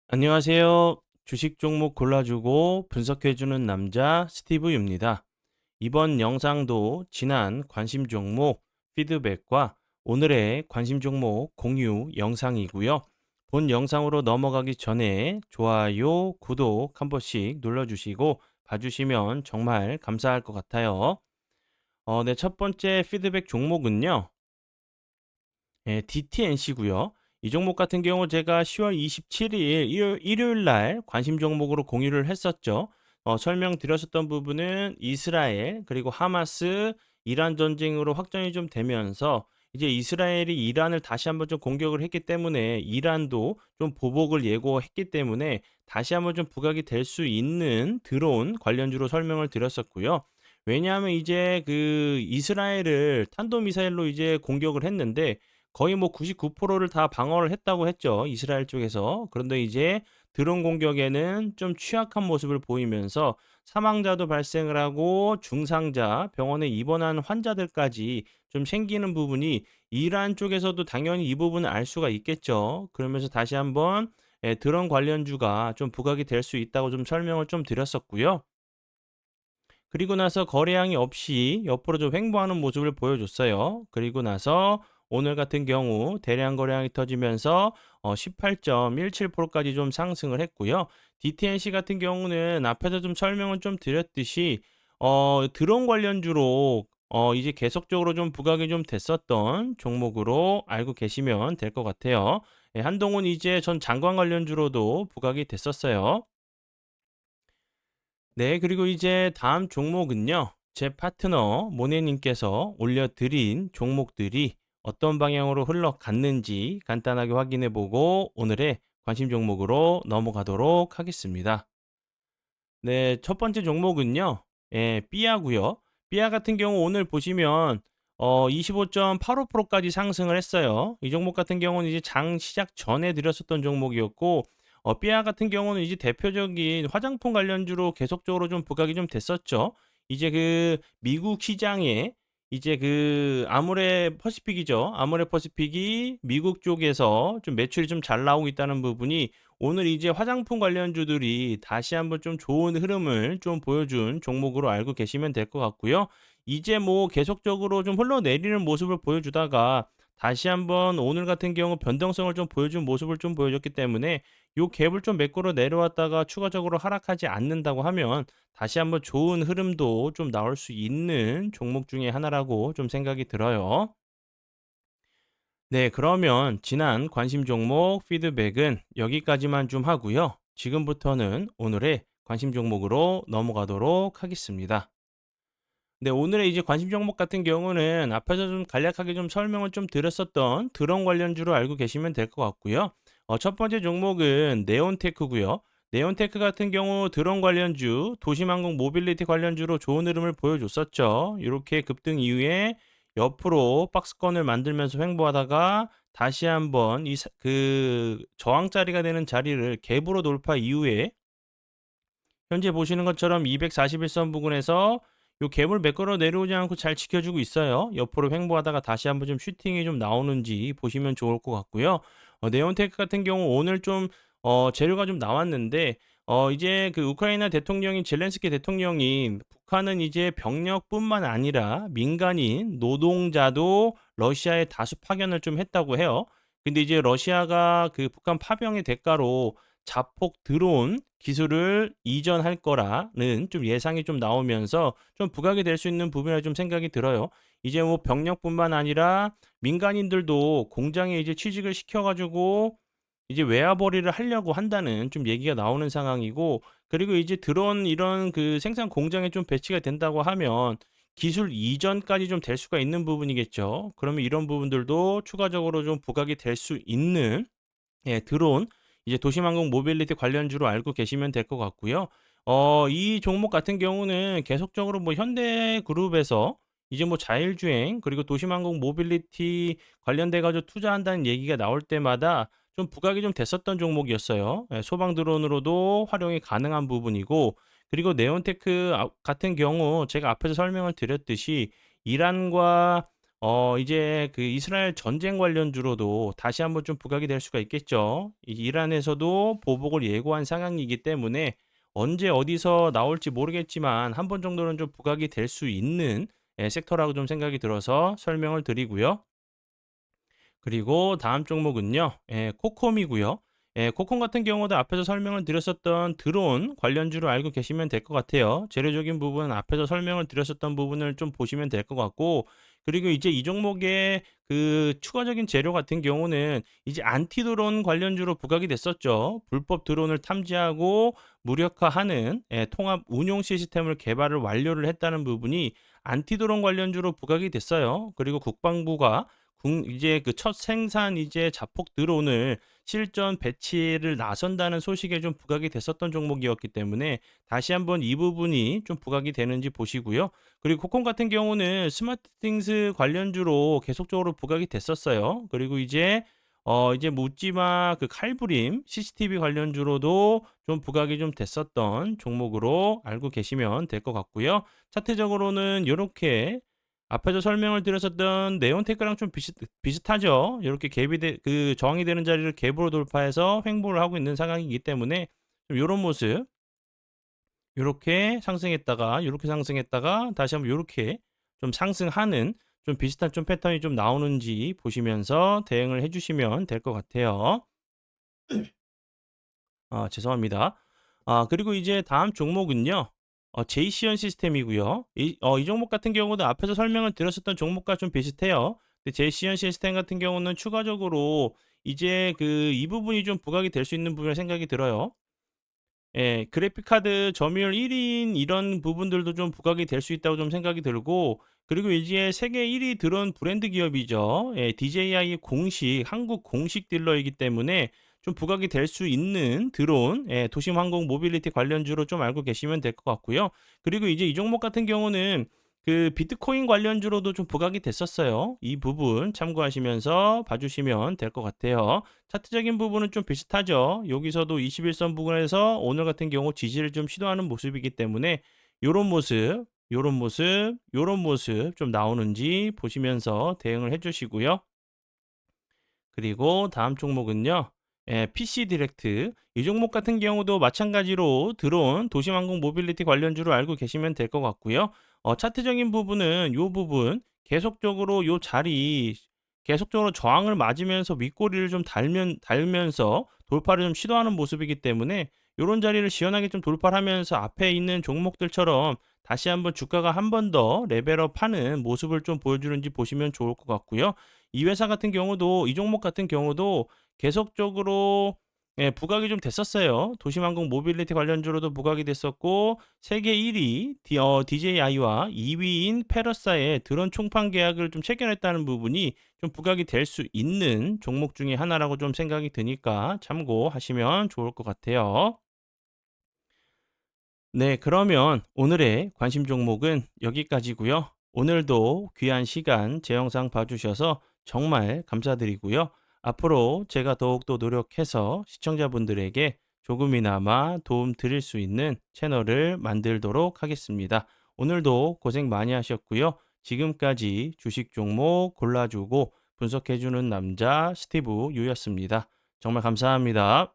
안녕하세요. 주식 종목 골라주고 분석해주는 남자 스티브입니다. 이번 영상도 지난 관심 종목 피드백과 오늘의 관심 종목 공유 영상이고요. 본 영상으로 넘어가기 전에 좋아요, 구독 한 번씩 눌러주시고 봐주시면 정말 감사할 것 같아요. 네, 첫 번째 피드백 종목은요. DTNC고요. 이 종목 같은 경우 제가 10월 27일 일요일 날 관심 종목으로 공유를 했었죠. 설명드렸었던 부분은 이스라엘 그리고 하마스 이란 전쟁으로 확정이 좀 되면서 이제 이스라엘이 이란을 다시 한번 좀 공격을 했기 때문에 이란도 좀 보복을 예고했기 때문에 다시 한번 좀 부각이 될 수 있는 드론 관련주로 설명을 드렸었고요. 왜냐하면 이제 그 이스라엘을 탄도미사일로 이제 공격을 했는데 거의 뭐 99%를 다 방어를 했다고 했죠. 이스라엘 쪽에서. 그런데 이제 드론 공격에는 좀 취약한 모습을 보이면서 사망자도 발생을 하고 중상자, 병원에 입원한 환자들까지 좀 생기는 부분이 이란 쪽에서도 당연히 이 부분을 알 수가 있겠죠. 그러면서 다시 한번 드론 관련주가 좀 부각이 될 수 있다고 좀 설명을 좀 드렸었고요. 그리고 나서 거래량이 없이 옆으로 좀 횡보하는 모습을 보여줬어요. 그리고 나서 오늘 같은 경우 대량 거래량이 터지면서 18.17%까지 좀 상승을 했고요. DTNC 같은 경우는 앞에서 좀 설명을 좀 드렸듯이 드론 관련주로 이제 계속적으로 좀 부각이 좀 됐었던 종목으로 알고 계시면 될 것 같아요. 예, 한동훈 이제 전 장관 관련주로도 부각이 됐었어요. 네, 그리고 이제 다음 종목은요. 제 파트너 모네님께서 올려드린 종목들이 어떤 방향으로 흘러갔는지 간단하게 확인해 보고 오늘의 관심 종목으로 넘어가도록 하겠습니다. 네, 첫 번째 종목은요. 삐아고요. 삐아 같은 경우 오늘 보시면 25.85%까지 상승을 했어요. 이 종목 같은 경우는 이제 장 시작 전에 드렸었던 종목이었고 삐아 같은 경우는 이제 대표적인 화장품 관련주로 계속적으로 좀 부각이 좀 됐었죠. 이제 그 미국 시장에 이제 그 아모레 퍼시픽이죠. 아모레 퍼시픽이 미국 쪽에서 좀 매출이 좀 잘 나오고 있다는 부분이 오늘 이제 화장품 관련주들이 다시 한번 좀 좋은 흐름을 좀 보여준 종목으로 알고 계시면 될 것 같고요. 이제 뭐 계속적으로 좀 흘러내리는 모습을 보여주다가 다시 한번 오늘 같은 경우 변동성을 좀 보여준 모습을 좀 보여줬기 때문에 요 갭을 좀 매꾸러 내려왔다가 추가적으로 하락하지 않는다고 하면 다시 한번 좋은 흐름도 좀 나올 수 있는 종목 중에 하나라고 좀 생각이 들어요. 네, 그러면 지난 관심 종목 피드백은 여기까지만 좀 하고요. 지금부터는 오늘의 관심 종목으로 넘어가도록 하겠습니다. 네, 오늘의 이제 관심 종목 같은 경우는 앞에서 좀 간략하게 좀 설명을 좀 드렸었던 드론 관련주로 알고 계시면 될 것 같고요. 첫 번째 종목은 네온테크고요. 네온테크 같은 경우 드론 관련주, 도시망공 모빌리티 관련주로 좋은 흐름을 보여줬었죠. 이렇게 급등 이후에 옆으로 박스권을 만들면서 횡보하다가 다시 한번 그 저항자리가 되는 자리를 갭으로 돌파 이후에 현재 보시는 것처럼 241선 부근에서 요 갭을 매끄러 내려오지 않고 잘 지켜주고 있어요. 옆으로 횡보하다가 다시 한번 좀 슈팅이 좀 나오는지 보시면 좋을 것 같고요. 네온테크 같은 경우 오늘 좀 재료가 좀 나왔는데 이제 그 우크라이나 대통령인 젤렌스키 대통령이 북한은 이제 병력뿐만 아니라 민간인 노동자도 러시아에 다수 파견을 좀 했다고 해요. 근데 이제 러시아가 그 북한 파병의 대가로 자폭 드론 기술을 이전할 거라는 좀 예상이 좀 나오면서 좀 부각이 될 수 있는 부분이라 좀 생각이 들어요. 이제 뭐 병력뿐만 아니라 민간인들도 공장에 이제 취직을 시켜 가지고 이제 외화벌이를 하려고 한다는 좀 얘기가 나오는 상황이고, 그리고 이제 드론 이런 그 생산 공장에 좀 배치가 된다고 하면 기술 이전까지 좀 될 수가 있는 부분이겠죠. 그러면 이런 부분들도 추가적으로 좀 부각이 될 수 있는 드론 이제 도시망공 모빌리티 관련주로 알고 계시면 될 것 같고요. 이 종목 같은 경우는 계속적으로 뭐 현대그룹에서 이제 뭐 자율주행 그리고 도시망공 모빌리티 관련돼 가지고 투자한다는 얘기가 나올 때마다 좀 부각이 좀 됐었던 종목이었어요. 소방 드론으로도 활용이 가능한 부분이고, 그리고 네온테크 같은 경우 제가 앞에서 설명을 드렸듯이 이란과 이제 그 이스라엘 전쟁 관련주로도 다시 한번 좀 부각이 될 수가 있겠죠. 이 이란에서도 보복을 예고한 상황이기 때문에 언제 어디서 나올지 모르겠지만 한 번 정도는 좀 부각이 될 수 있는 섹터라고 좀 생각이 들어서 설명을 드리고요. 그리고 다음 종목은요. 코콤이고요. 코콤 같은 경우도 앞에서 설명을 드렸었던 드론 관련주로 알고 계시면 될 것 같아요. 재료적인 부분은 앞에서 설명을 드렸었던 부분을 좀 보시면 될 것 같고, 그리고 이제 이 종목의 그 추가적인 재료 같은 경우는 이제 안티드론 관련주로 부각이 됐었죠. 불법 드론을 탐지하고 무력화하는 통합 운용 시스템을 개발을 완료를 했다는 부분이 안티드론 관련주로 부각이 됐어요. 그리고 국방부가 이제 그 첫 생산 이제 자폭 드론을 실전 배치를 나선다는 소식에 좀 부각이 됐었던 종목이었기 때문에 다시 한번 이 부분이 좀 부각이 되는지 보시고요. 그리고 코콤 같은 경우는 스마트띵스 관련주로 계속적으로 부각이 됐었어요. 그리고 이제 묻지마 그 칼부림 CCTV 관련주로도 좀 부각이 좀 됐었던 종목으로 알고 계시면 될 것 같고요. 차트적으로는 이렇게 앞에서 설명을 드렸었던 네온테크랑 좀 비슷하죠. 이렇게 갭이 그 저항이 되는 자리를 갭으로 돌파해서 횡보를 하고 있는 상황이기 때문에 좀 요런 모습, 요렇게 상승했다가 요렇게 상승했다가 다시 한번 요렇게 좀 상승하는 좀 비슷한 좀 패턴이 좀 나오는지 보시면서 대응을 해 주시면 될 것 같아요. 죄송합니다. 그리고 이제 다음 종목은요. 제이시언 시스템이고요. 이 종목 같은 경우도 앞에서 설명을 드렸었던 종목과 좀 비슷해요. 근데 제이시언 시스템 같은 경우는 추가적으로 이제 그 이 부분이 좀 부각이 될 수 있는 부분이라 생각이 들어요. 예. 그래픽 카드 점유율 1 위인 이런 부분들도 좀 부각이 될 수 있다고 좀 생각이 들고, 그리고 이제 세계 1위 드론 브랜드 기업이죠. DJI의 공식 한국 공식 딜러이기 때문에 좀 부각이 될 수 있는 드론, 도심 항공 모빌리티 관련주로 좀 알고 계시면 될 것 같고요. 그리고 이제 이 종목 같은 경우는 그 비트코인 관련주로도 좀 부각이 됐었어요. 이 부분 참고하시면서 봐 주시면 될 것 같아요. 차트적인 부분은 좀 비슷하죠. 여기서도 21선 부근에서 오늘 같은 경우 지지를 좀 시도하는 모습이기 때문에 요런 모습, 요런 모습, 요런 모습 좀 나오는지 보시면서 대응을 해 주시고요. 그리고 다음 종목은요. PC 디렉트. 이 종목 같은 경우도 마찬가지로 드론, 도시항공 모빌리티 관련주로 알고 계시면 될 것 같고요. 차트적인 부분은 요 부분 계속적으로 요 자리 계속적으로 저항을 맞으면서 윗꼬리를 좀 달면서 돌파를 좀 시도하는 모습이기 때문에 요런 자리를 시원하게 좀 돌파를 하면서 앞에 있는 종목들처럼 다시 한번 주가가 한 번 더 레벨업하는 모습을 좀 보여주는지 보시면 좋을 것 같고요. 이 회사 같은 경우도 이 종목 같은 경우도 계속적으로 부각이 좀 됐었어요. 도심항공 모빌리티 관련주로도 부각이 됐었고, 세계 1위 DJI와 2위인 페러사의 드론 총판 계약을 좀 체결했다는 부분이 좀 부각이 될 수 있는 종목 중에 하나라고 좀 생각이 드니까 참고하시면 좋을 것 같아요. 네, 그러면 오늘의 관심 종목은 여기까지고요. 오늘도 귀한 시간 제 영상 봐주셔서 정말 감사드리고요. 앞으로 제가 더욱더 노력해서 시청자분들에게 조금이나마 도움 드릴 수 있는 채널을 만들도록 하겠습니다. 오늘도 고생 많이 하셨고요. 지금까지 주식 종목 골라주고 분석해주는 남자 스티브 유였습니다. 정말 감사합니다.